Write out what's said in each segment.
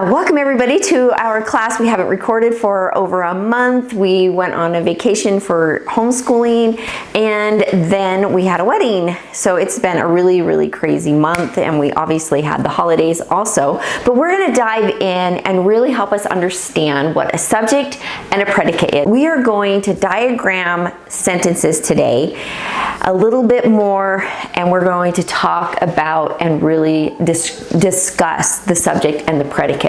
Welcome everybody to our class. We haven't recorded for over a month. We went on a vacation for homeschooling and then we had a wedding. So it's been a really crazy month, and we obviously had the holidays also. But we're going to dive in and really help us understand what a subject and a predicate is. We are going to diagram sentences today a little bit more, and we're going to talk about and really discuss the subject and the predicate.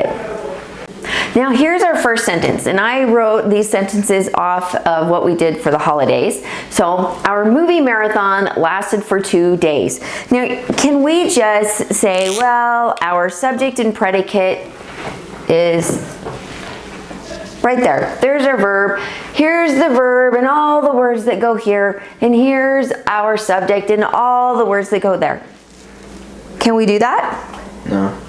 Now here's our first sentence, and I wrote these sentences off of what we did for the holidays. So our movie marathon lasted for 2 days. Now can we just say, well, our subject and predicate is right there. There's our verb. Here's the verb and all the words that go here, and here's our subject and all the words that go there. Can we do that? No.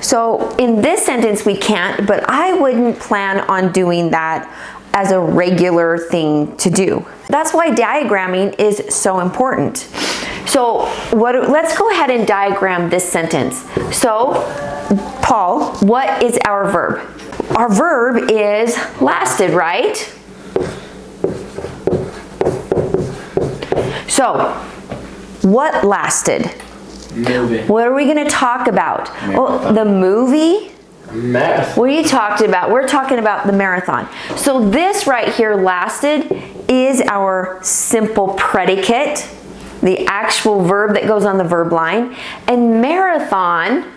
So in this sentence we can't, but I wouldn't plan on doing that as a regular thing to do. That's why diagramming is so important. So let's go ahead and diagram this sentence. So Paul, what is our verb? Our verb is lasted, right? So what lasted? Movie. What are we going to talk about? Marathon. Oh, the movie? Marathon. What are you talking about? We're talking about the marathon. So this right here, lasted, is our simple predicate, the actual verb that goes on the verb line. And marathon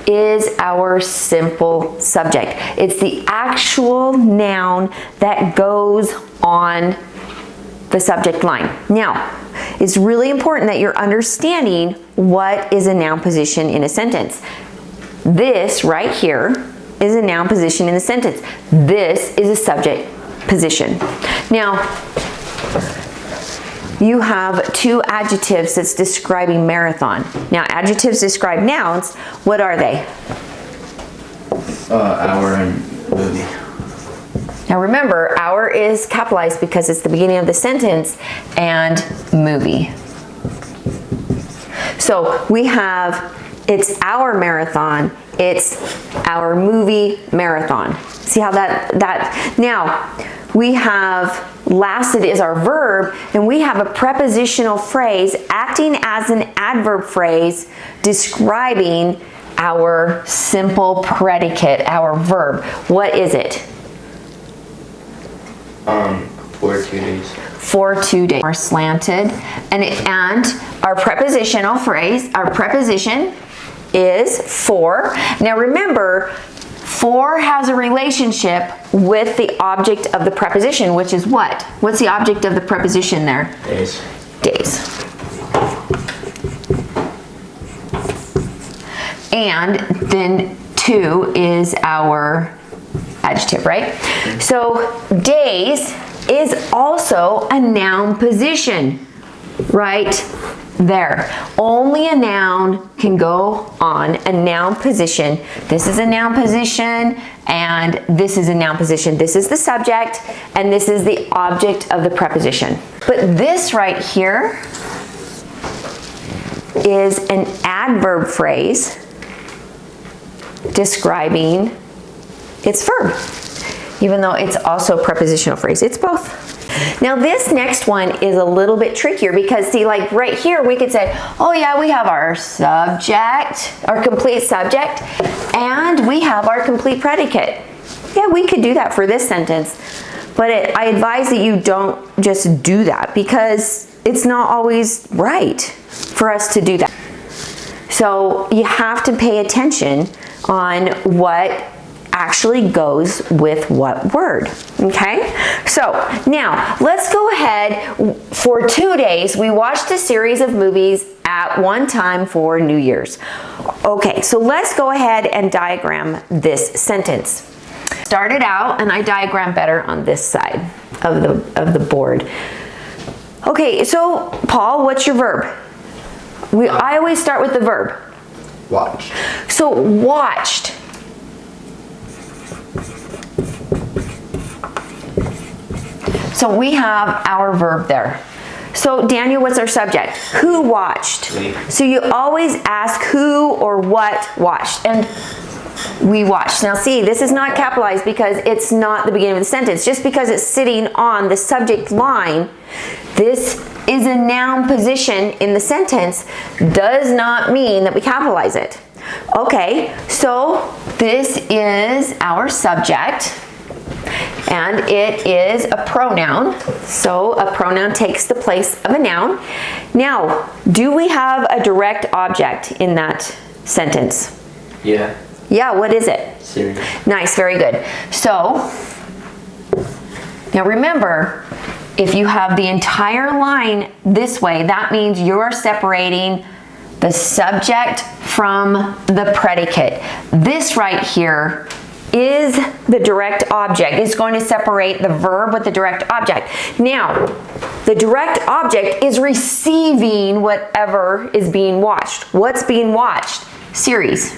is our simple subject. It's the actual noun that goes on the subject line. Now, it's really important that you're understanding what is a noun position in a sentence. This right here is a noun position in the sentence. This is a subject position. Now, you have two adjectives that's describing marathon. Now, adjectives describe nouns. What are they? Hour and movie. Now remember, hour is capitalized because it's the beginning of the sentence, and movie. So we have, it's our marathon, it's our movie marathon. See how that now we have lasted is our verb, and we have a prepositional phrase acting as an adverb phrase describing our simple predicate, our verb. What is it? For 2 days. For 2 days. Are slanted, and our prepositional phrase, our preposition is for. Now remember, for has a relationship with the object of the preposition, which is what? What's the object of the preposition there? Days. Days. And then to is our adjective, right? So days is also a noun position right there. Only a noun can go on a noun position. This is a noun position, and this is a noun position. This is the subject, and this is the object of the preposition. But this right here is an adverb phrase describing its verb, even though it's also a prepositional phrase. It's both. Now this next one is a little bit trickier because see, like right here we could say, oh yeah, we have our subject, our complete subject, and we have our complete predicate. Yeah, we could do that for this sentence, but I advise that you don't just do that because it's not always right for us to do that. So you have to pay attention on what actually goes with what word, okay? So now let's go ahead. For 2 days we watched a series of movies at one time for New Year's. Okay, so let's go ahead and diagram this sentence. Started out, and I diagram better on this side of the board. Okay, so Paul, what's your verb? I always start with the verb. Watched. So watched. So we have our verb there. So Daniel, what's our subject? Who watched? Me. So you always ask who or what watched. And we watched. Now see, this is not capitalized because it's not the beginning of the sentence. Just because it's sitting on the subject line, this is a noun position in the sentence, does not mean that we capitalize it. Okay, so this is our subject, and it is a pronoun. So a pronoun takes the place of a noun. Now, do we have a direct object in that sentence? Yeah. Yeah, what is it? Series. Nice, very good. So, now remember, if you have the entire line this way, that means you're separating the subject from the predicate. This right here is the direct object. It's going to separate the verb with the direct object. Now, the direct object is receiving whatever is being watched. What's being watched? Series.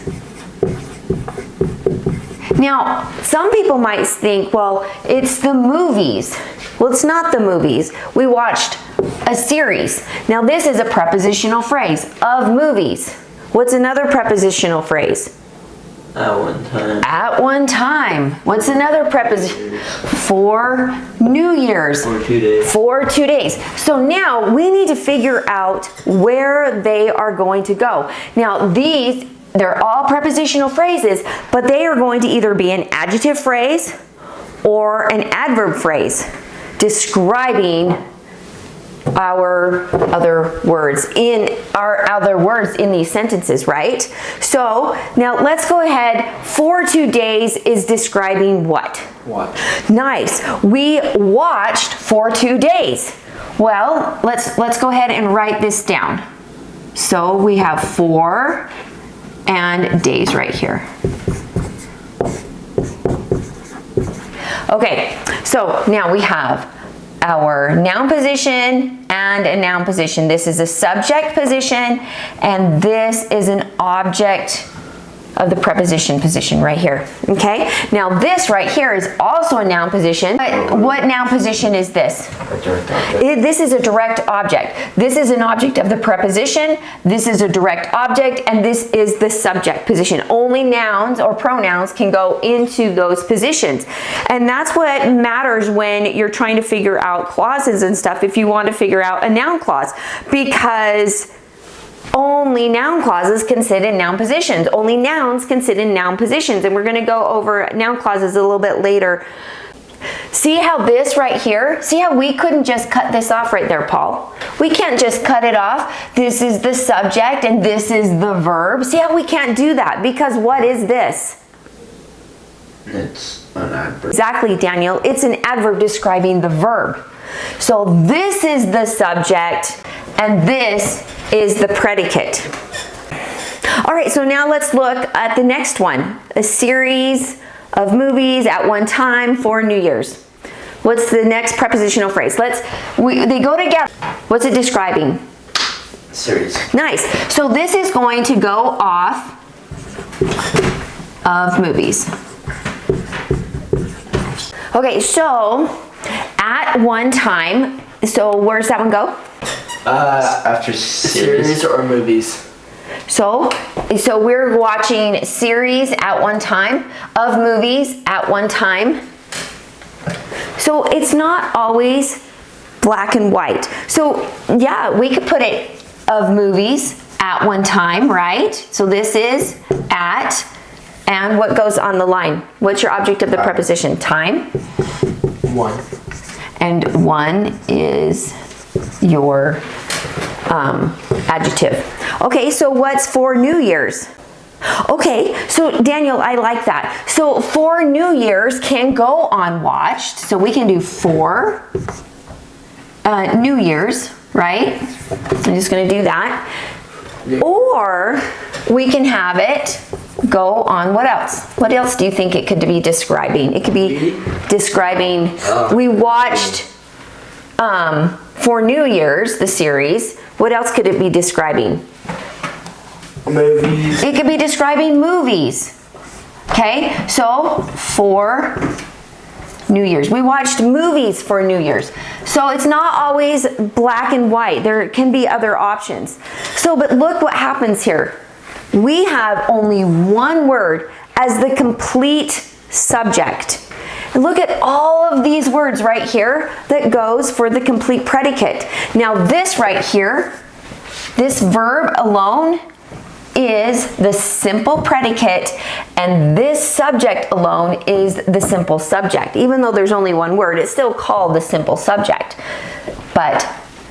Now, some people might think, well, it's the movies. Well, it's not the movies. We watched a series. Now, this is a prepositional phrase, of movies. What's another prepositional phrase? At one time. At one time. What's another preposition? For New Year's. For 2 days. For 2 days. So now we need to figure out where they are going to go. Now, they're all prepositional phrases, but they are going to either be an adjective phrase or an adverb phrase describing our other words in these sentences, right? So now let's go ahead. For 2 days is describing what? Watch. Nice. We watched for 2 days. Well, let's go ahead and write this down. So we have for and days right here. Okay, so now we have our noun position and a noun position. This is a subject position, and this is an object of the preposition position right here. Okay, now this right here is also a noun position. But what noun position is this? A direct object. This is a direct object. This is an object of the preposition. This is a direct object, and this is the subject position. Only nouns or pronouns can go into those positions. And that's what matters when you're trying to figure out clauses and stuff, if you want to figure out a noun clause, because only noun clauses can sit in noun positions. Only nouns can sit in noun positions. And we're going to go over noun clauses a little bit later. See how this right here, see how we couldn't just cut this off right there, Paul? We can't just cut it off. This is the subject and this is the verb. See how we can't do that? Because what is this? It's an adverb. Exactly, Daniel. It's an adverb describing the verb. So this is the subject and this is the predicate. All right, so now let's look at the next one. A series of movies at one time for New Year's. What's the next prepositional phrase? They go together. What's it describing? Series. Nice. So this is going to go off of movies. Okay, so at one time, so where does that one go? After series or movies. So we're watching series at one time, of movies at one time. So it's not always black and white. So yeah, we could put it of movies at one time, right? So this is at, and what goes on the line? What's your object of the preposition? Time. One. And one is your adjective. Okay, so what's for New Year's? Okay, so Daniel, I like that. So for New Year's can go on watched. So we can do for New Year's, right? I'm just going to do that. Yeah. Or we can have it go on what else? What else do you think it could be describing? It could be describing, we watched for New Year's, the series. What else could it be describing? Movies. It could be describing movies. Okay, so for New Year's. We watched movies for New Year's. So it's not always black and white. There can be other options. So, but look what happens here. We have only one word as the complete subject. And look at all of these words right here that goes for the complete predicate. Now this right here, this verb alone is the simple predicate, and this subject alone is the simple subject. Even though there's only one word, it's still called the simple subject. But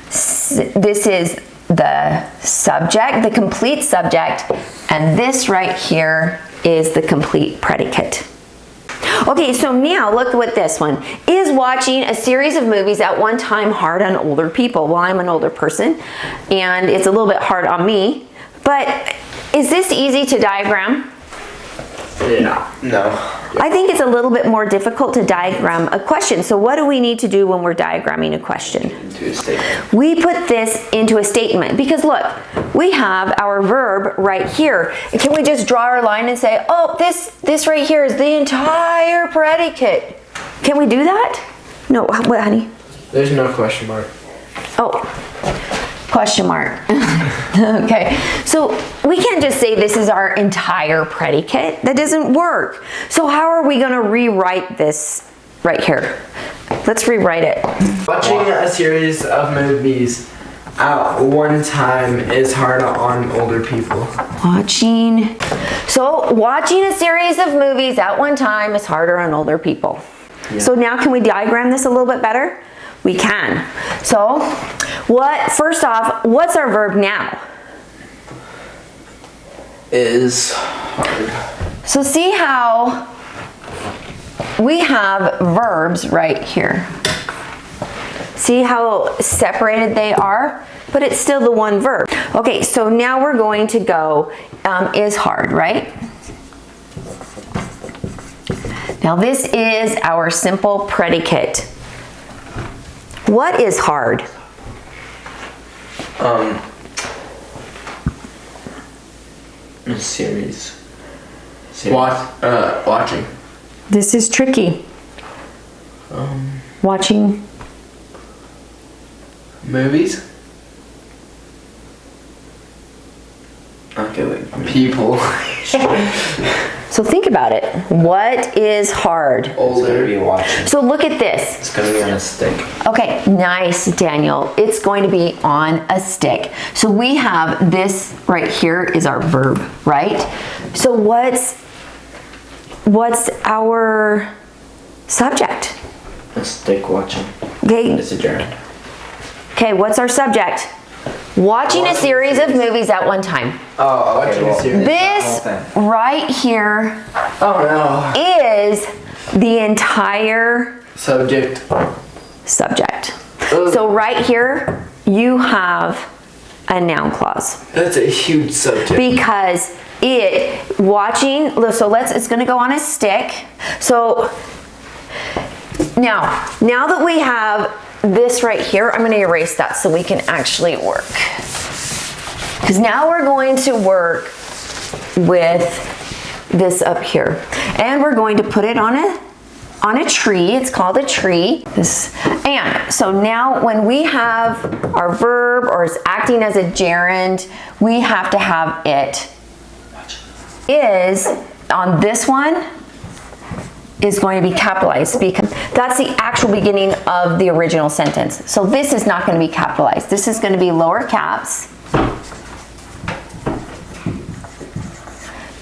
this is the subject, the complete subject, and this right here is the complete predicate. Okay, so now look at this one. Is watching a series of movies at one time hard on older people? Well, I'm an older person, and it's a little bit hard on me, but is this easy to diagram? Yeah. No. I think it's a little bit more difficult to diagram a question. So what do we need to do when we're diagramming a question? Into a statement. We put this into a statement because look, we have our verb right here. And can we just draw our line and say, oh, this right here is the entire predicate? Can we do that? No, what, honey? There's no question mark. Oh, question mark. Okay, so we can't just say this is our entire predicate. That doesn't work. So how are we going to rewrite this right here? Let's rewrite it. Watching a series of movies at one time is hard on older people. Watching a series of movies at one time is harder on older people. Yeah. So now can we diagram this a little bit better? We can. So first off, what's our verb now? Is hard. So see how we have verbs right here. See how separated they are? But it's still the one verb. Okay, so now we're going to go is hard, right? Now this is our simple predicate. What is hard? A series. Watching. This is tricky. Watching movies. Okay, like people. So think about it. What is hard? Older. Be watching. So look at this. It's gonna be on a stick. Okay, nice, Daniel. It's going to be on a stick. So we have this right here is our verb, right? So what's our subject? A stick watching. Okay. It's a gerund. Okay, what's our subject? Watching a series of movies at one time. Oh, okay. Watching a series. This right here is the entire subject. So right here, you have a noun clause. That's a huge subject. Because it's gonna go on a stick. So now that we have this right here, I'm gonna erase that so we can actually work. Because now we're going to work with this up here. And we're going to put it on a tree. It's called a tree. And so now when we have our verb or is acting as a gerund, we have to have it is on this one is going to be capitalized because that's the actual beginning of the original sentence. So this is not going to be capitalized. This is going to be lower caps.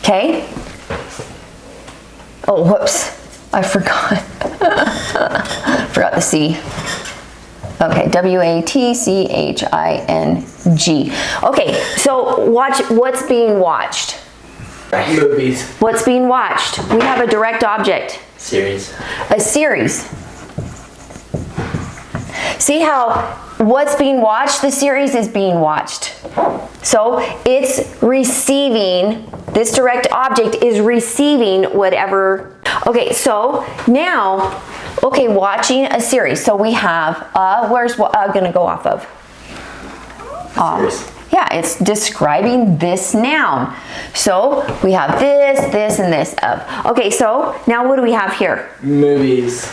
Okay. Oh, whoops. I forgot. Forgot the C. Okay, W-A-T-C-H-I-N-G. Okay, so watch what's being watched. Movies. What's being watched? We have a direct object. Series. A series. See how what's being watched? The series is being watched. So it's receiving, this direct object is receiving whatever. Okay, so now, watching a series. So we have, where's gonna go off of? Series. Yeah, it's describing this noun. So we have this, this, and this of. Okay, so now what do we have here? Movies.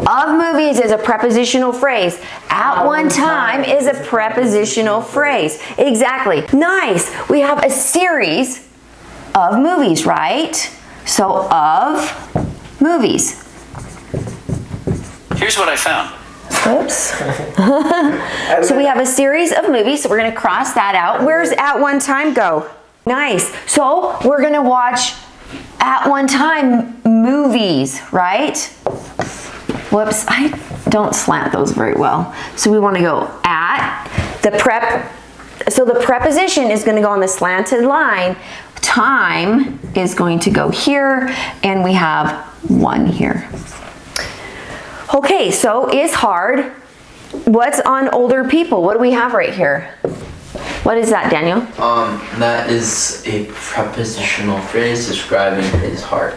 Of movies is a prepositional phrase. At one time is a prepositional phrase. Exactly. Nice. We have a series of movies, right? So of movies. Here's what I found. Oops. So we have a series of movies, so we're going to cross that out. Where's at one time go? Nice. So we're going to watch at one time movies, right? Whoops, I don't slant those very well. So we want to go at the prep. So the preposition is going to go on the slanted line. Time is going to go here, and we have one here. Okay, so is hard. What's on older people? What do we have right here? What is that, Daniel? That is a prepositional phrase describing is hard.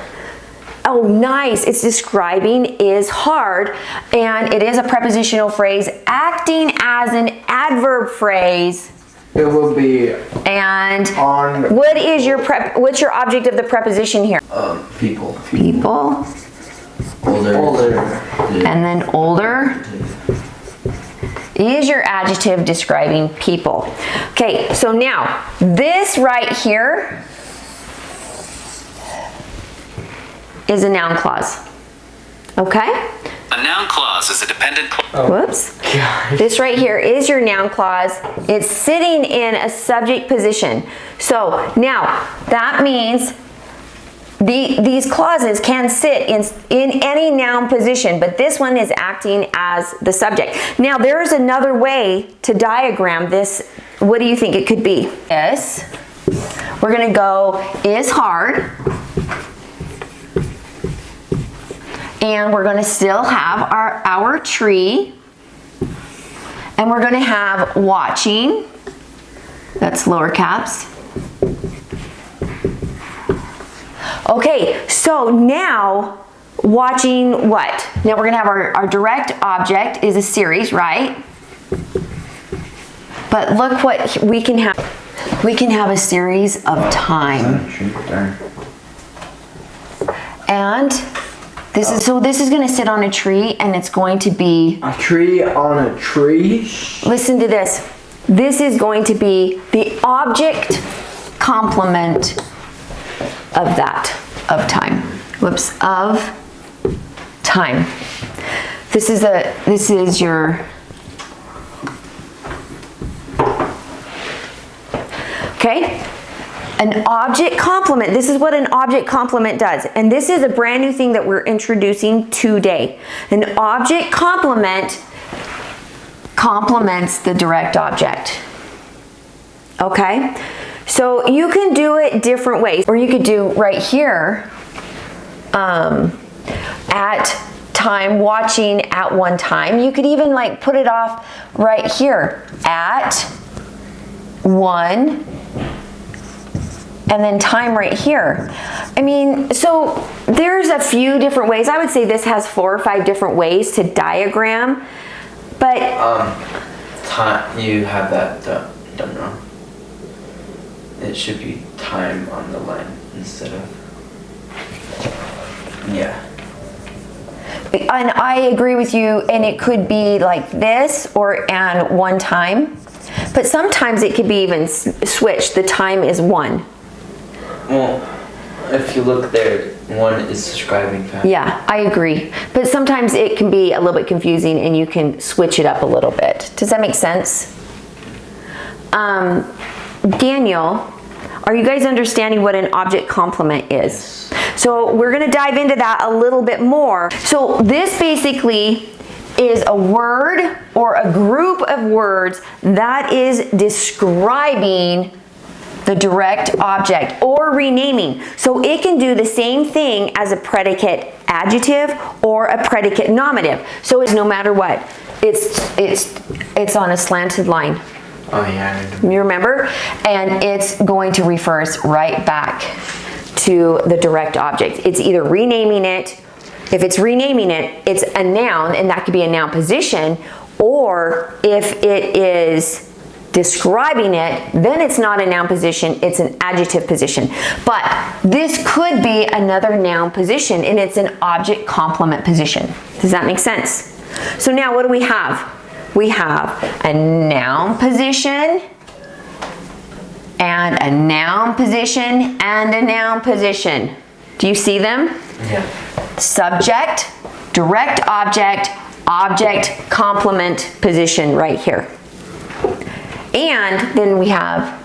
Oh, nice. It's describing is hard, and it is a prepositional phrase acting as an adverb phrase. It will be And on. what is your what's your object of the preposition here? People. People. Older. And then older is your adjective describing people. Okay, so now this right here is a noun clause. Okay? A noun clause is a dependent clause. Whoops. Gosh. This right here is your noun clause. It's sitting in a subject position. So now that means these clauses can sit in any noun position, but this one is acting as the subject. Now there's another way to diagram this. What do you think it could be? Yes. We're going to go is hard. And we're going to still have our tree. And we're going to have watching. That's lower caps. Okay, so now watching what? Now we're going to have our direct object is a series, right? But look what we can have. We can have a series of time. And this is going to sit on a tree, and it's going to be A tree on a tree. listen to this. This is going to be the object complement of that, of time. Whoops, of time. This is your, okay? An object complement. This is what an object complement does. And this is a brand new thing that we're introducing today. An object complement complements the direct object. Okay? So you can do it different ways. Or you could do right here, at time, watching at one time. You could even like put it off right here. At one, and then time right here. I mean, so there's a few different ways. I would say this has 4 or 5 different ways to diagram, but Time. You have that done wrong. It should be time on the line instead of. Yeah. and I agree with you, and it could be like this or and one time, but sometimes it could be even switched. The time is 1. Well, if you look there, 1 is describing fact. Yeah, I agree. But sometimes it can be a little bit confusing, and you can switch it up a little bit. Does that make sense? Daniel, are you guys understanding what an object complement is? So we're going to dive into that a little bit more. So this basically is a word or a group of words that is describing the direct object or renaming. So it can do the same thing as a predicate adjective or a predicate nominative. So it's no matter what, it's on a slanted line. Oh yeah. You remember? And it's going to refer us right back to the direct object. It's either renaming it. If it's renaming it, it's a noun, and that could be a noun position, or if it is describing it, then it's not a noun position, it's an adjective position. But this could be another noun position, and it's an object complement position. Does that make sense? So now what do we have? We have a noun position, and a noun position, and a noun position. Do you see them? Yeah. Subject, direct object, object complement position right here. And then we have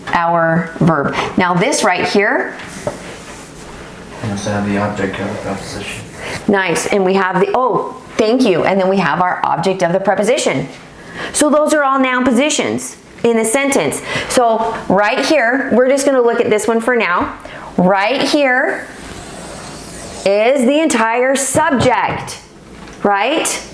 our verb. Now this right here, We also have the object of the preposition. nice, and we have the, oh, thank you, and then we have our object of the preposition. So those are all noun positions in a sentence. So right here, we're just gonna look at this one for now. Right here is the entire subject, right?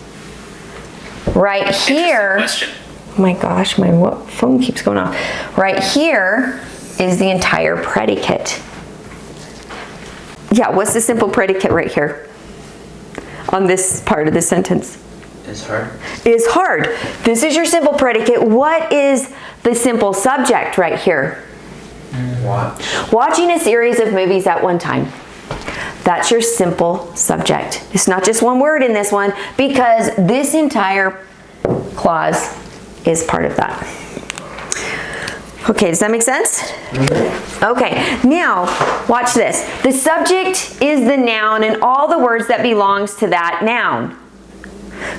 Right Interesting here, question. oh my gosh, my phone keeps going off. Right here is the entire predicate. Yeah, what's the simple predicate right here on this part of the sentence? It's hard. Is hard. This is your simple predicate. What is the simple subject right here? Watch. Watching a series of movies at one time. That's your simple subject. It's not just one word in this one, because this entire clause is part of that. Okay, does that make sense? Okay, now watch this. The subject is the noun and all the words that belongs to that noun.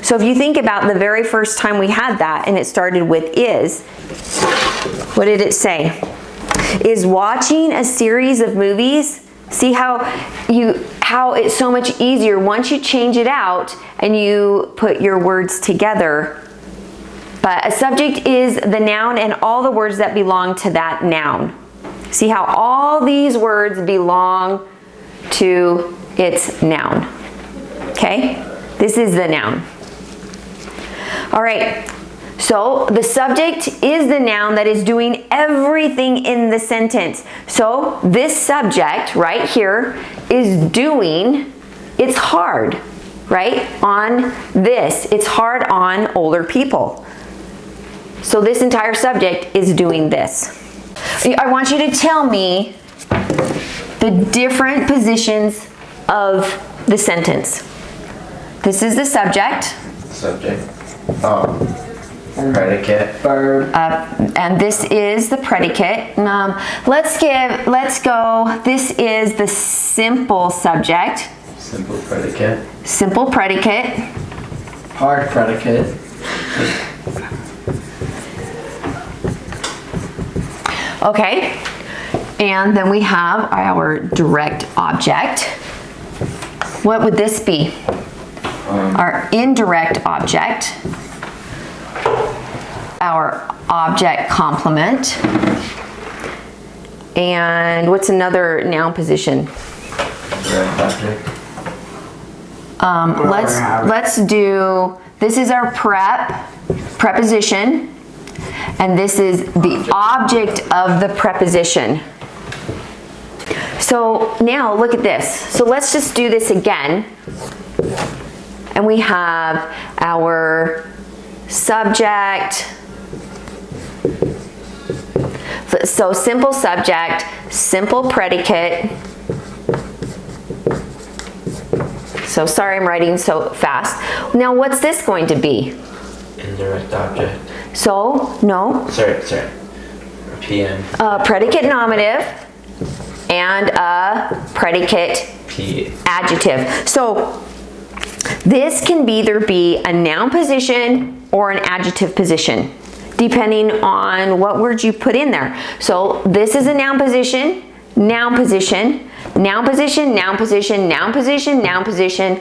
So if you think about the very first time we had that and it started with is, what did it say? Is watching a series of movies. See how it's so much easier once you change it out and you put your words together. But a subject is the noun and all the words that belong to that noun. See how all these words belong to its noun. Okay? This is the noun. All right. So the subject is the noun that is doing everything in the sentence. So this subject right here is doing, it's hard, right? On this, it's hard on older people. So this entire subject is doing this. I want you to tell me the different positions of the sentence. This is the subject. Subject. Predicate. Verb. And this is the predicate. Let's go, this is the simple subject. Simple predicate. Simple predicate. Hard predicate. Okay. And then we have our direct object. What would this be? Our indirect object. Our object complement. And what's another noun position? Direct object. Let's do, this is our preposition, and this is the object of the preposition. So now look at this. So let's just do this again. And we have our subject. So simple subject, simple predicate. So sorry I'm writing so fast. Now what's this going to be? Indirect object. So, no. Sorry. PM. Predicate nominative and a predicate P. adjective. So this can either be a noun position or an adjective position, depending on what words you put in there. So this is a noun position, noun position, noun position, noun position, noun position, noun position,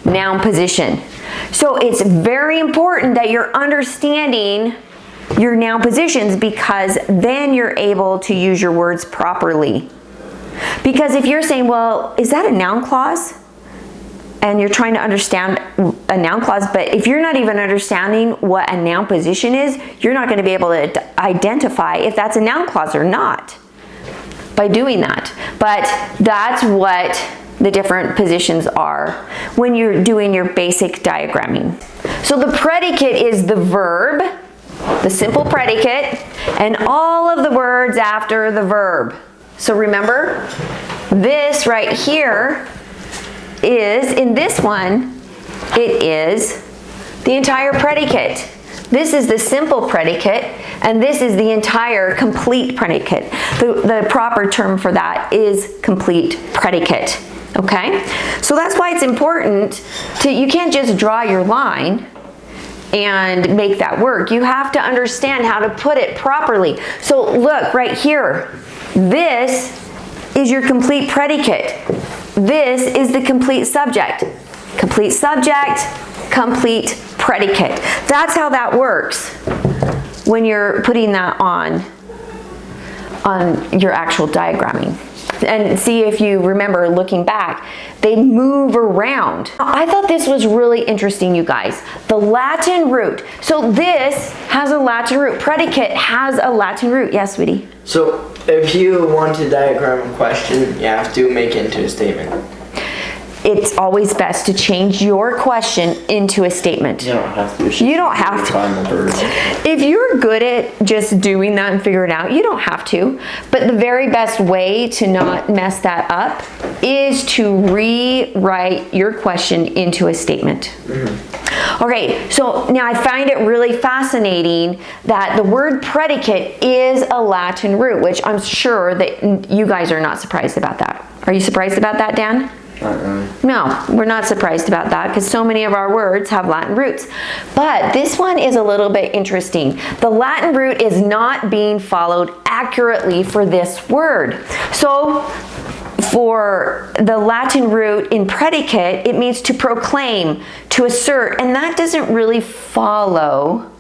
noun position. So it's very important that you're understanding your noun positions, because then you're able to use your words properly. Because if you're saying, well, is that a noun clause? And you're trying to understand a noun clause, but if you're not even understanding what a noun position is, you're not going to be able to identify if that's a noun clause or not by doing that. But that's what the different positions are when you're doing your basic diagramming. So the predicate is the verb, the simple predicate, and all of the words after the verb. So remember, this right here is, in this one, it is the entire predicate. This is the simple predicate, and this is the entire complete predicate. The proper term for that is complete predicate, okay? So that's why it's important you can't just draw your line and make that work. You have to understand how to put it properly. So look right here, this is your complete predicate. This is the complete subject. Complete subject, complete predicate. That's how that works when you're putting that on your actual diagramming. And see if you remember looking back, they move around. I thought this was really interesting, you guys. The Latin root. So this has a Latin root. Predicate has a Latin root. Yes, sweetie? So if you want to diagram a question, you have to make it into a statement. It's always best to change your question into a statement. You don't have to. You don't have to. Find the verb. If you're good at just doing that and figure it out, you don't have to. But the very best way to not mess that up is to rewrite your question into a statement. Okay, so now I find it really fascinating that the word predicate is a Latin root, which I'm sure that you guys are not surprised about that. Are you surprised about that, Dan? Not really. No, we're not surprised about that because so many of our words have Latin roots. But this one is a little bit interesting. The Latin root is not being followed accurately for this word. So for the Latin root in predicate, it means to proclaim, to assert, and that doesn't really follow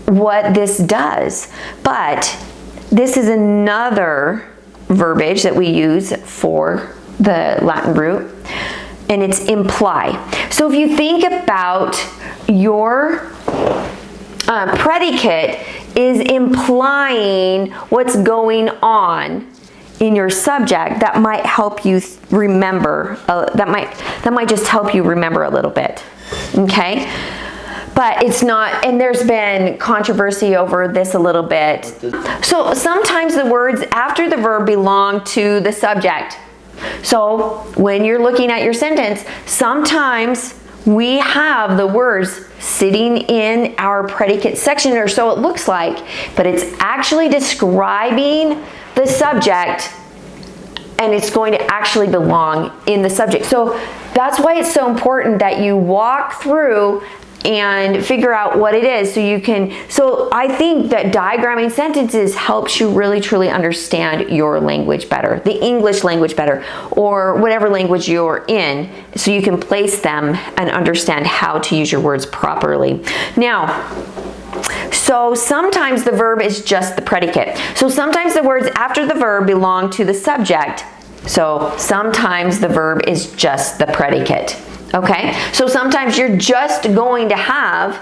what this does. But this is another verbiage that we use for the Latin root, and it's imply. So if you think about your predicate is implying what's going on in your subject, that might help you remember, that might just help you remember a little bit, okay? But it's not, and there's been controversy over this a little bit. So sometimes the words after the verb belong to the subject. So when you're looking at your sentence, sometimes we have the words sitting in our predicate section, or so it looks like, but it's actually describing the subject, and it's going to actually belong in the subject. So that's why it's so important that you walk through and figure out what it is so you can, so I think that diagramming sentences helps you really truly understand your language better, the English language better, or whatever language you're in, so you can place them and understand how to use your words properly. Now, so sometimes the verb is just the predicate. So sometimes the words after the verb belong to the subject. So sometimes the verb is just the predicate. Okay, so sometimes you're just going to have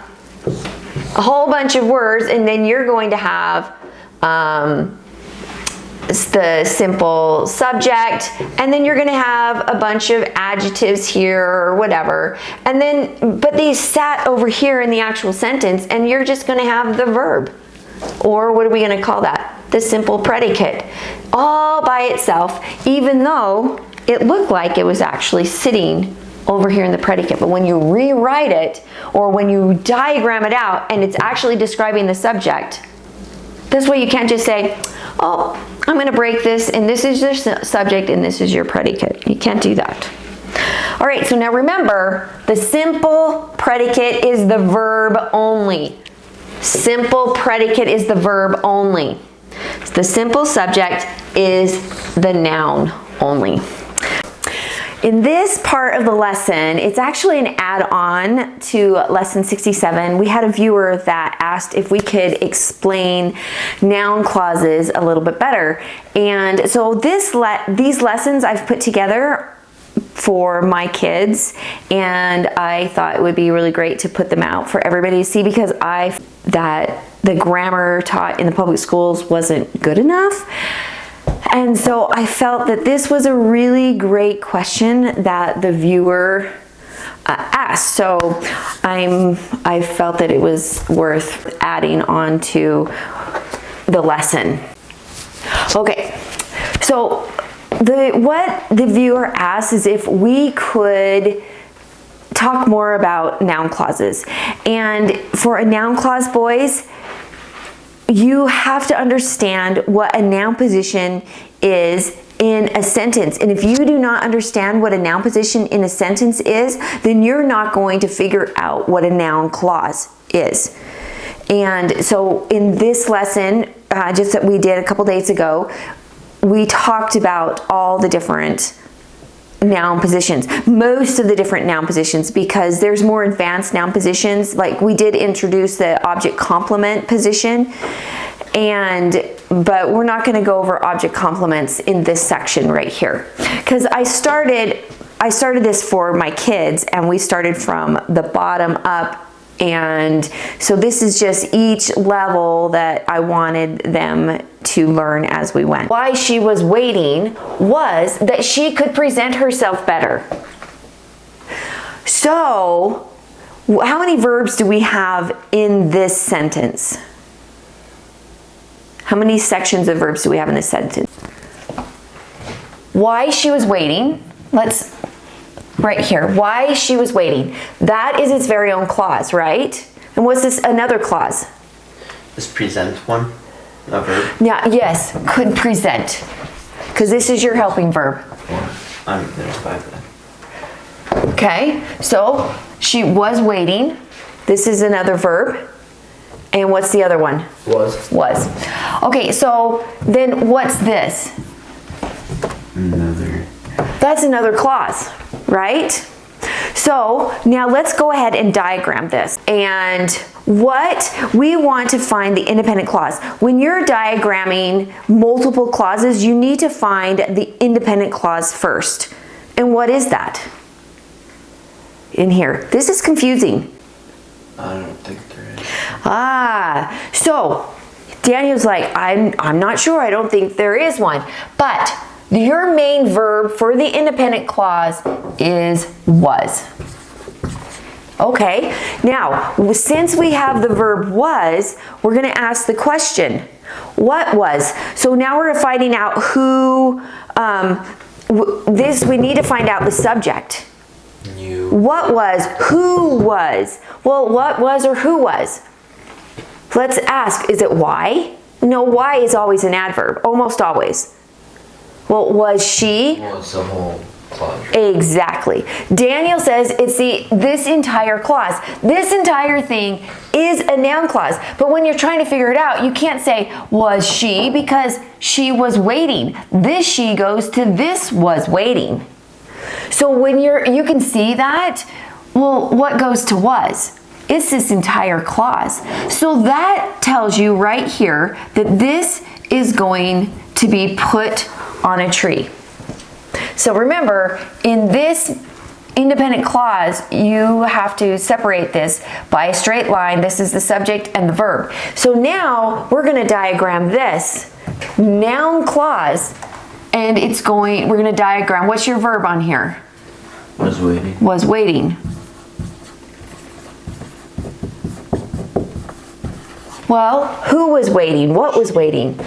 a whole bunch of words, and then you're going to have the simple subject, and then you're going to have a bunch of adjectives here or whatever, and then, but these sat over here in the actual sentence, and you're just going to have the verb, or what are we going to call that? The simple predicate, all by itself, even though it looked like it was actually sitting over here in the predicate. But when you rewrite it, or when you diagram it out and it's actually describing the subject, that's why you can't just say, oh, I'm going to break this, and this is your subject and this is your predicate. You can't do that. All right, so now remember, the simple predicate is the verb only. Simple predicate is the verb only. The simple subject is the noun only. In this part of the lesson, it's actually an add-on to lesson 67. We had a viewer that asked if we could explain noun clauses a little bit better. And so these lessons I've put together for my kids, and I thought it would be really great to put them out for everybody to see, because that the grammar taught in the public schools wasn't good enough. And so I felt that this was a really great question that the viewer asked. So I felt that it was worth adding on to the lesson. Okay, so what the viewer asked is if we could talk more about noun clauses. And for a noun clause, boys, you have to understand what a noun position is in a sentence. And if you do not understand what a noun position in a sentence is, then you're not going to figure out what a noun clause is. And so in this lesson, just that we did a couple days ago, we talked about all the different noun positions, most of the different noun positions, because there's more advanced noun positions. Like we did introduce the object complement position, but we're not going to go over object complements in this section right here, because I started this for my kids, and we started from the bottom up. And so this is just each level that I wanted them to learn as we went. Why she was waiting was that she could present herself better. So, how many verbs do we have in this sentence? How many sections of verbs do we have in this sentence? Why she was waiting. Right here, why she was waiting. That is its very own clause, right? And what's this another clause? Is present one a verb? Yeah, yes, could present. Because this is your helping verb. There's 5 then. Okay, so she was waiting. This is another verb. And what's the other one? Was. Was. Okay, so then what's this? That's another clause, right? So now let's go ahead and diagram this. And what we want to find the independent clause. When you're diagramming multiple clauses, you need to find the independent clause first. And what is that? In here. This is confusing. I don't think there is. So Daniel's like, I'm not sure. I don't think there is one. But your main verb for the independent clause is was. Okay, now since we have the verb was, we're going to ask the question, what was? So now we're finding out who, we need to find out the subject. You. What was? Who was? Well, what was or who was? Let's ask, is it why? No, why is always an adverb, almost always. Well, was she? Well, it's the whole clause. Exactly. Daniel says it's this entire clause. This entire thing is a noun clause. But when you're trying to figure it out, you can't say was she, because she was waiting. This she goes to this was waiting. So when you can see that, well, what goes to was? It's this entire clause. So that tells you right here that this is going to be put on a tree. So remember, in this independent clause, you have to separate this by a straight line. This is the subject and the verb. So now we're going to diagram this noun clause, and we're going to diagram, what's your verb on here? Was waiting. Was waiting. Well, who was waiting? What was waiting?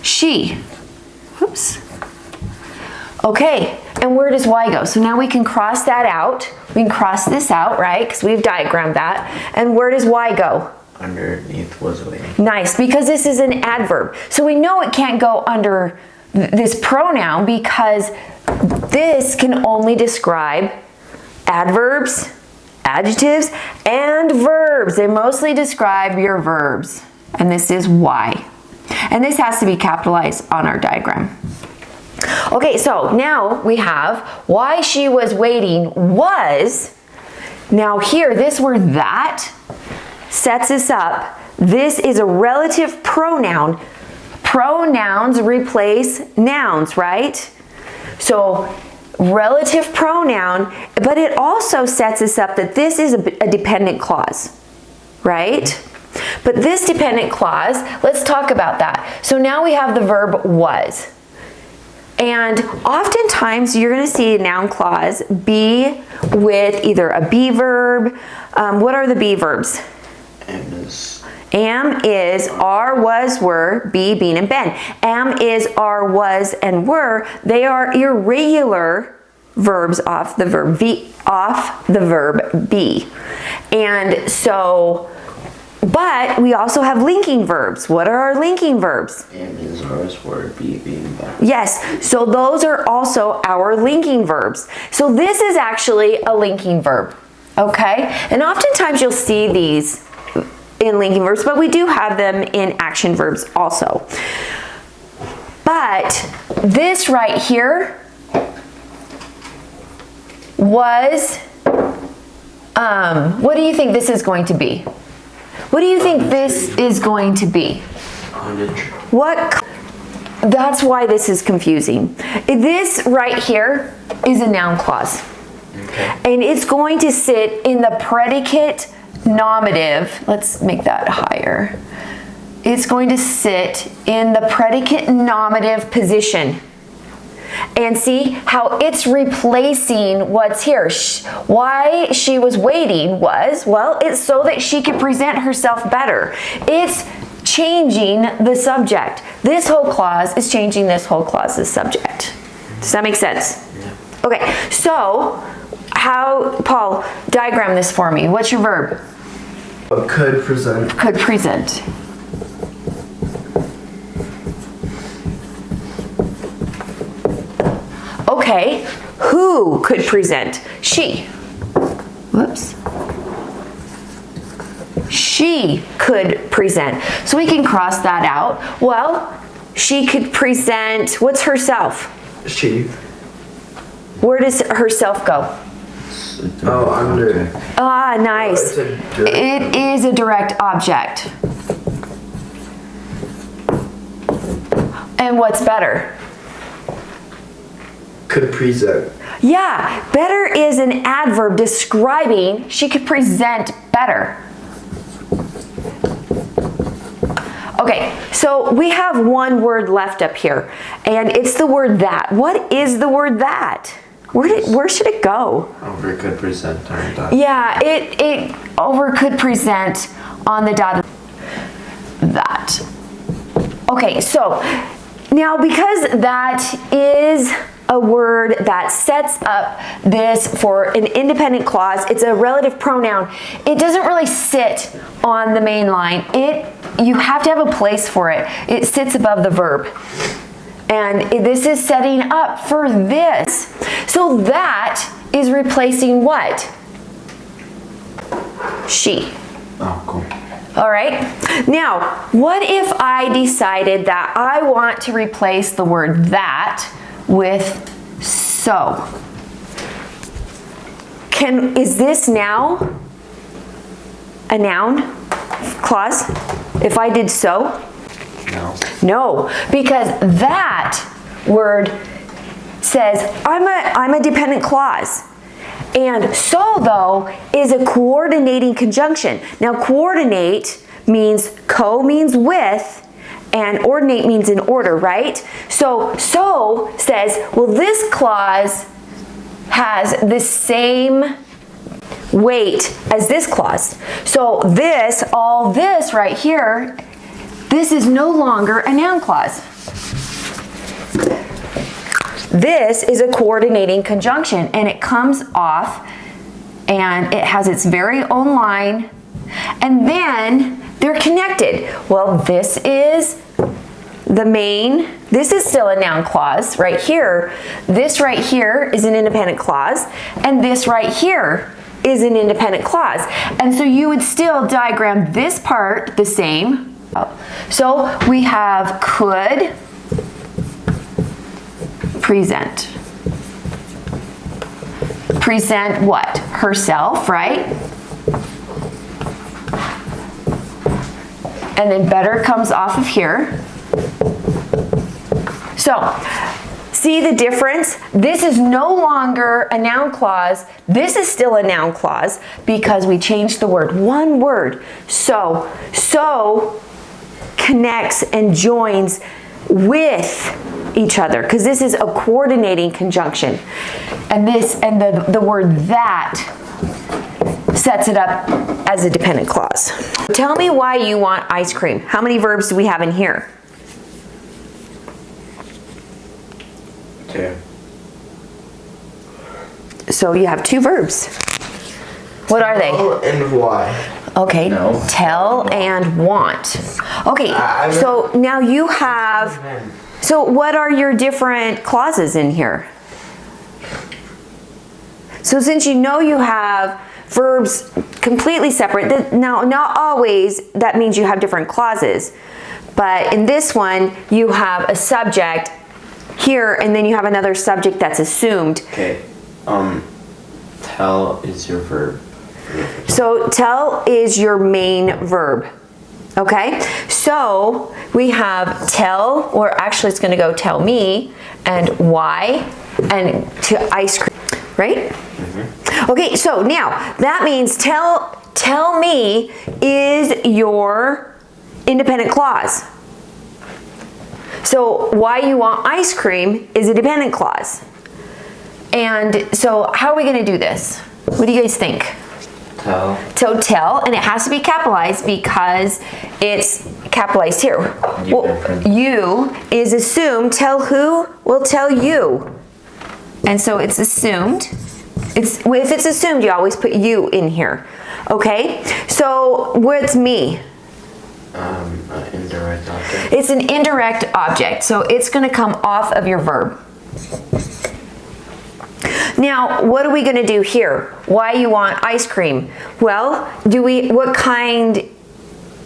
She. Oops. Okay, and where does y go? So now we can cross that out. We can cross this out, right? Because we've diagrammed that. And where does y go? Underneath was waiting. Nice, because this is an adverb. So we know it can't go under this pronoun, because this can only describe adverbs, adjectives, and verbs. They mostly describe your verbs. And this is y. And this has to be capitalized on our diagram. Okay, so now we have why she was waiting was. Now here, this word that sets us up. This is a relative pronoun. Pronouns replace nouns, right? So relative pronoun, but it also sets us up that this is a dependent clause, right? But this dependent clause, let's talk about that. So now we have the verb was. And oftentimes you're going to see a noun clause be with either a be verb. What are the be verbs? Am, is, are, was, were, be, been, and been. Am, is, are, was, and were, they are irregular verbs off the verb be. And so, but we also have linking verbs. What are our linking verbs? Am, is, are, was, were, be, been, been. Yes, so those are also our linking verbs. So this is actually a linking verb, okay? And oftentimes you'll see these in linking verbs, but we do have them in action verbs also. But this right here was, what do you think this is going to be? What do you think this is going to be? What? That's why this is confusing. This right here is a noun clause. Okay. And it's going to sit in the predicate nominative. Let's make that higher. It's going to sit in the predicate nominative position. And see how it's replacing what's here. Why she was waiting was, well, it's so that she could present herself better. It's changing the subject. This whole clause is changing this whole clause's subject. Does that make sense? Yeah. Okay, so Paul, diagram this for me. What's your verb? Could present. Could present. Okay, who could present? She. Whoops. She could present. So we can cross that out. Well, she could present, what's herself? She. Where does herself go? Oh, under. Ah, nice. Oh, it is a direct object. And what's better? Could present. Yeah, better is an adverb describing she could present better. Okay, so we have one word left up here, and it's the word that. What is the word that? Where should it go? Over could present on dot. Yeah, it over could present on the dot that. Okay, so now because that is a word that sets up this for an independent clause, it's a relative pronoun. It doesn't really sit on the main line. You have to have a place for it. It sits above the verb. And this is setting up for this. So that is replacing what? She. Oh, cool. All right. Now, what if I decided that I want to replace the word that with so? Is this now a noun clause? If I did so? No. No, because that word says I'm a dependent clause. And so though is a coordinating conjunction. Now coordinate means means with, and ordinate means in order, right? So says, well, this clause has the same weight as this clause. So all this right here, this is no longer a noun clause. This is a coordinating conjunction, and it comes off and it has its very own line, and then they're connected. Well, this is the main, this is still a noun clause right here. This right here is an independent clause, and this right here is an independent clause. And so you would still diagram this part the same. So we have could present. Present what? Herself, right? And then better comes off of here. So, see the difference? This is no longer a noun clause. This is still a noun clause because we changed the word. One word. So connects and joins with each other, because this is a coordinating conjunction. And the word that sets it up as a dependent clause. Tell me why you want ice cream. How many verbs do we have in here? 2. So you have 2 verbs. What are they? Tell and why. Okay, No. tell and want. Okay, so now you have, so what are your different clauses in here? So since you know you have verbs completely separate, now not always that means you have different clauses, but in this one you have a subject here and then you have another subject that's assumed. Okay. Tell is your verb. So tell is your main verb. Okay, so we have tell, or actually it's going to go tell me, and why, and to ice cream, right? Okay, so now that means tell me is your independent clause. So why you want ice cream is a dependent clause. And so how are we going to do this? What do you guys think? Tell. So tell, and it has to be capitalized because it's capitalized here. Well, you is assumed. Tell who? We'll tell you. And so it's assumed. If it's assumed, you always put you in here. Okay? So what's me? An indirect object. It's an indirect object. So it's going to come off of your verb. Now, what are we going to do here? Why you want ice cream? Well,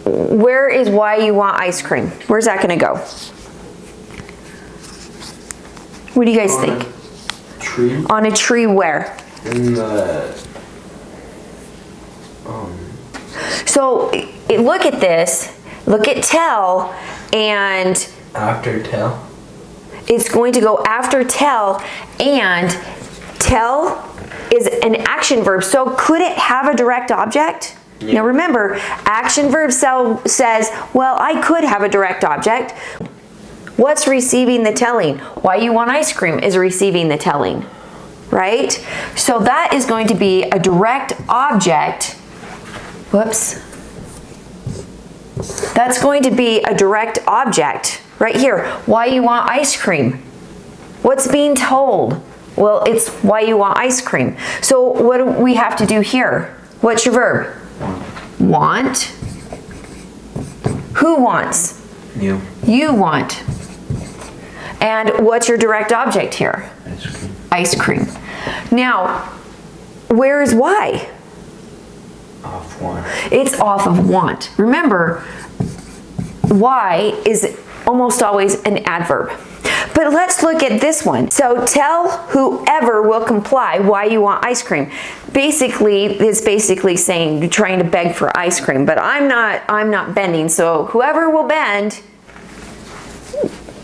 where is why you want ice cream? Where's that going to go? What do you guys think? Tree. On a tree where? In the. So, look at this. Look at tell, and After tell. it's going to go after tell, and tell is an action verb. So could it have a direct object? Yeah. Now remember, action verb says, well, I could have a direct object. What's receiving the telling? Why you want ice cream is receiving the telling, right? So that is going to be a direct object. Whoops. That's going to be a direct object right here. Why you want ice cream? What's being told? Well, it's why you want ice cream. So what do we have to do here? What's your verb? Want. Who wants? You. You want. And what's your direct object here? Ice cream. Ice cream. Now, where is why? Off want. It's off of want. Remember, why is almost always an adverb. But let's look at this one. So tell whoever will comply why you want ice cream. Basically, it's basically saying you're trying to beg for ice cream, but I'm not bending. So whoever will bend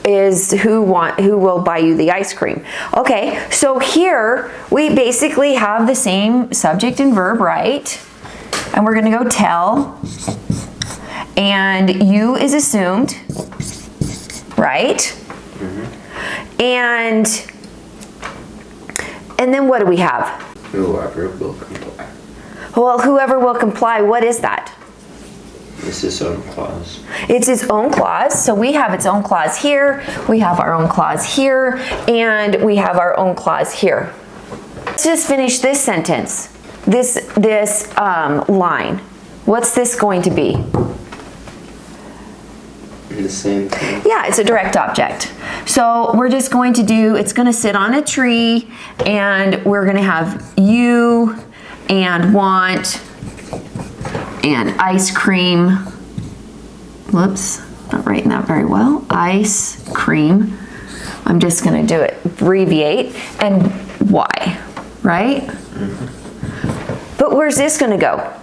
is who will buy you the ice cream. Okay, so here we basically have the same subject and verb, right? And we're gonna go tell, and you is assumed, right? And then what do we have? Whoever will comply. Well, whoever will comply, what is that? It's its own clause. It's its own clause. So we have its own clause here, we have our own clause here, and we have our own clause here. Let's just finish this sentence, this line. What's this going to be? The same thing. Yeah, it's a direct object. So we're just going to do, it's going to sit on a tree, and we're going to have you and want and ice cream. Whoops, not writing that very well. Ice cream. I'm just going to do it, abbreviate, and why, right? But where's this going to go?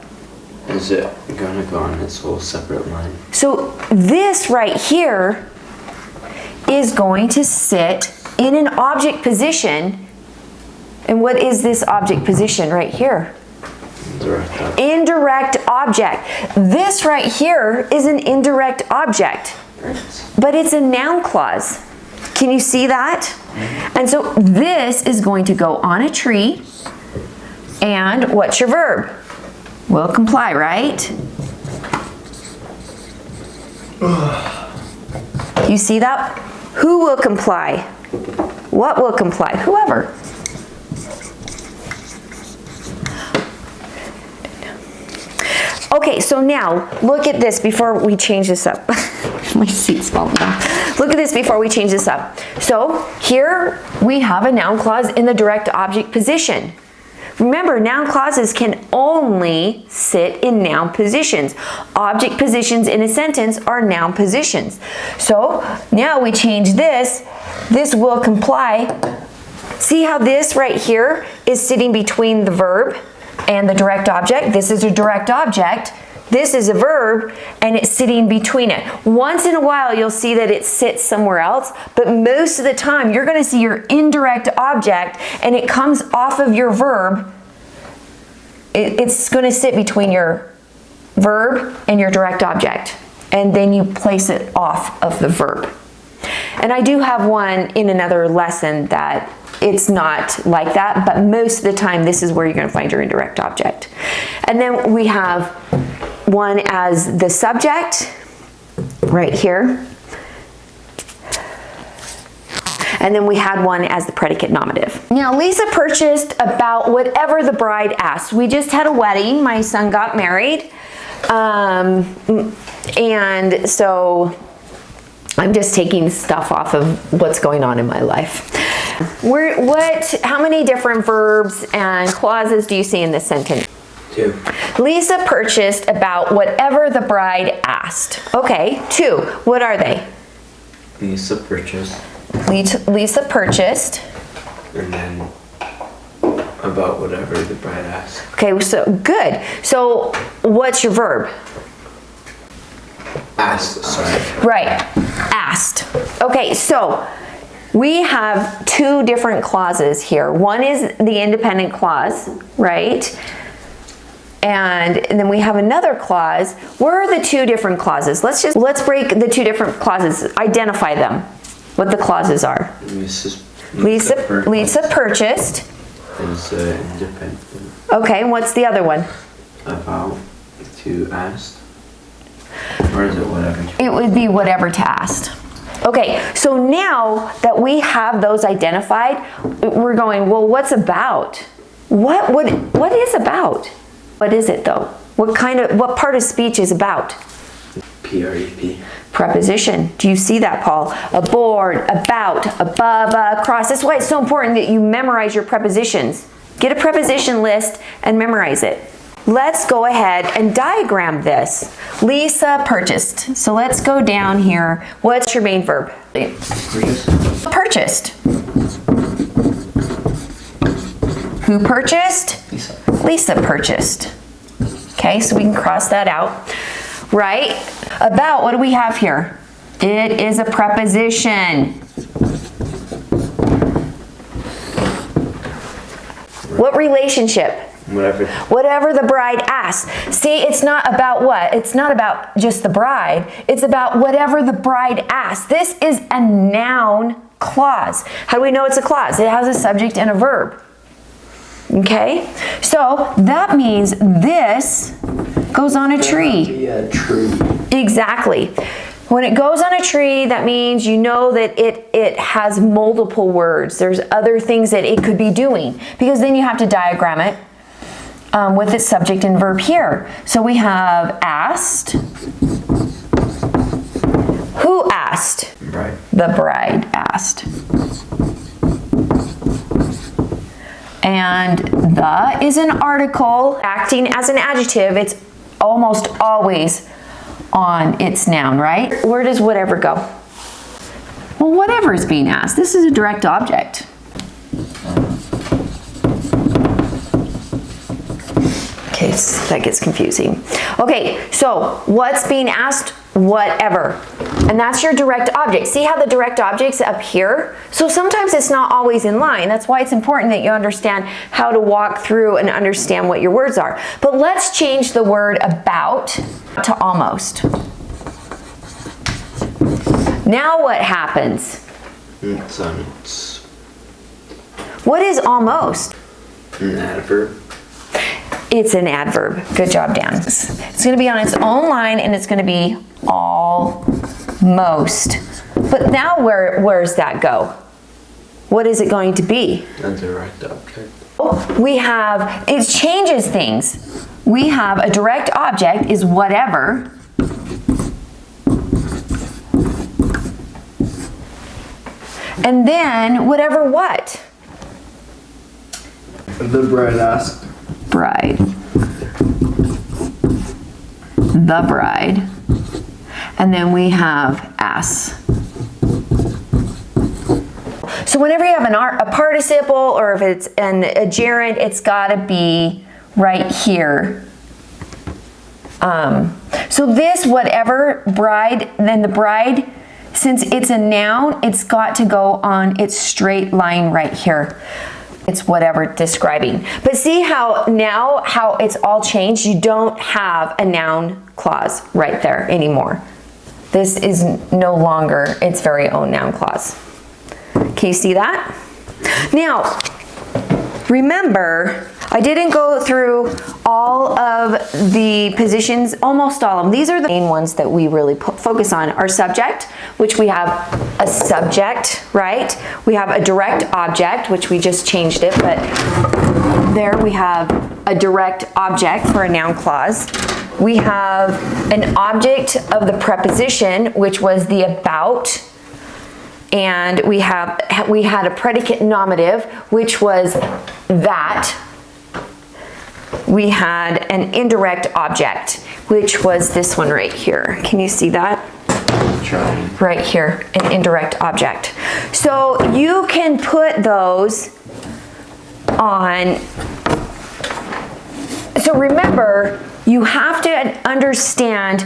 Is it gonna go on its whole separate line? So this right here is going to sit in an object position. And what is this object position right here? Direct object. Indirect object. This right here is an indirect object, Right. but it's a noun clause. Can you see that? And so this is going to go on a tree. And what's your verb? Will comply, right? You see that? Who will comply? What will comply? Whoever. Okay, so now look at this before we change this up. My seat's falling off. Look at this before we change this up. So here we have a noun clause in the direct object position. Remember, noun clauses can only sit in noun positions. Object positions in a sentence are noun positions. So now we change this. This will comply. See how this right here is sitting between the verb and the direct object? This is a direct object. This is a verb, and it's sitting between it. Once in a while, you'll see that it sits somewhere else, but most of the time, you're going to see your indirect object, and it comes off of your verb. It's going to sit between your verb and your direct object, and then you place it off of the verb. And I do have one in another lesson that it's not like that, but most of the time, this is where you're going to find your indirect object. And then we have one as the subject right here. And then we had one as the predicate nominative. Now, Lisa purchased about whatever the bride asked. We just had a wedding. My son got married. And so I'm just taking stuff off of what's going on in my life. How many different verbs and clauses do you see in this sentence? 2. Lisa purchased about whatever the bride asked. Okay, 2. What are they? Lisa purchased. Lisa purchased. And then about whatever the bride asked. Okay, so good. So what's your verb? Asked, sorry. Right, asked. Okay, so we have 2 different clauses here. One is the independent clause, right? And then we have another clause. Where are the 2 different clauses? Let's break the 2 different clauses. Identify them. What the clauses are. Lisa purchased. Is independent. Okay, and what's the other one? About to asked. Or is it whatever? It would be whatever to asked. Okay, so now that we have those identified, we're going, well, what's about? What is about? What is it though? What part of speech is about? PREP. Preposition. Do you see that, Paul? Aboard, about, above, across. That's why it's so important that you memorize your prepositions. Get a preposition list and memorize it. Let's go ahead and diagram this. Lisa purchased. So let's go down here. What's your main verb? Purchased. Who purchased? Lisa. Lisa purchased. Okay, so we can cross that out. Right? About, what do we have here? It is a preposition. What relationship? Whatever the bride asks. See, it's not about what? It's not about just the bride. It's about whatever the bride asks. This is a noun clause. How do we know it's a clause? It has a subject and a verb. Okay? So that means this goes on a tree. Be a tree. Exactly. When it goes on a tree, that means you know that it has multiple words. There's other things that it could be doing, because then you have to diagram it with its subject and verb here. So we have asked. Who asked? Bride. The bride asked. And the is an article acting as an adjective. It's almost always on its noun, right? Where does whatever go? Well, whatever is being asked. This is a direct object. Okay, that gets confusing. Okay, so what's being asked? Whatever. And that's your direct object. See how the direct object's up here? So sometimes it's not always in line. That's why it's important that you understand how to walk through and understand what your words are. But let's change the word about to almost. Now what happens? It's What is almost? an adverb. It's an adverb. Good job, Dan. It's going to be on its own line, and it's going to be almost. But now where's that go? What is it going to be? A direct object. We have, it changes things. We have a direct object is whatever. And then whatever what? The bride asked. Bride. The bride. And then we have ass. So whenever you have a participle, or if it's a gerund, it's got to be right here. So this whatever bride, then the bride, since it's a noun, it's got to go on its straight line right here. It's whatever describing. But see how now how it's all changed? You don't have a noun clause right there anymore. This is no longer its very own noun clause. Can you see that? Now, remember, I didn't go through all of the positions, almost all of them. These are the main ones that we really focus on. Our subject, which we have a subject, right? We have a direct object, which we just changed it, but there we have a direct object for a noun clause. We have an object of the preposition, which was the about. And we had a predicate nominative, which was that. We had an indirect object, which was this one right here. Can you see that? Try. Right here, an indirect object. So you can put those on. So remember, you have to understand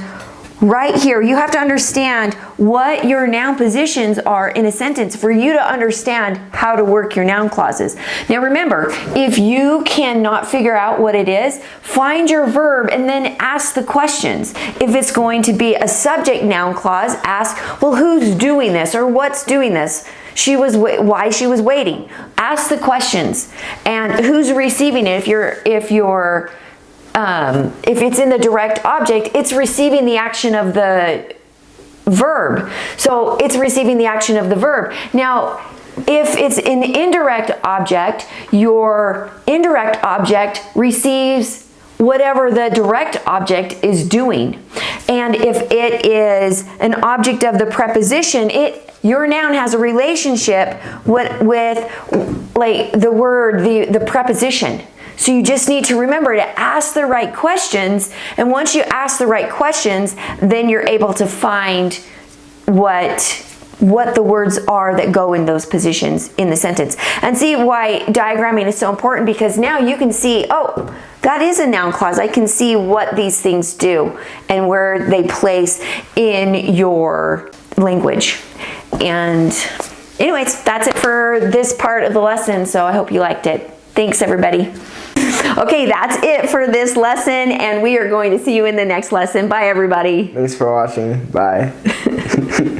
right here, you have to understand what your noun positions are in a sentence for you to understand how to work your noun clauses. Now remember, if you cannot figure out what it is, find your verb and then ask the questions. If it's going to be a subject noun clause, ask, well, who's doing this or what's doing this? Why she was waiting. Ask the questions. And who's receiving it? If it's in the direct object, it's receiving the action of the verb. So it's receiving the action of the verb. Now, if it's an indirect object, your indirect object receives whatever the direct object is doing. And if it is an object of the preposition, your noun has a relationship with like the word, the preposition. So you just need to remember to ask the right questions, and once you ask the right questions, then you're able to find what the words are that go in those positions in the sentence. And see why diagramming is so important, because now you can see, oh, that is a noun clause. I can see what these things do and where they place in your language. And anyways, that's it for this part of the lesson, so I hope you liked it. Thanks, everybody. Okay, that's it for this lesson, and we are going to see you in the next lesson. Bye, everybody. Thanks for watching. Bye.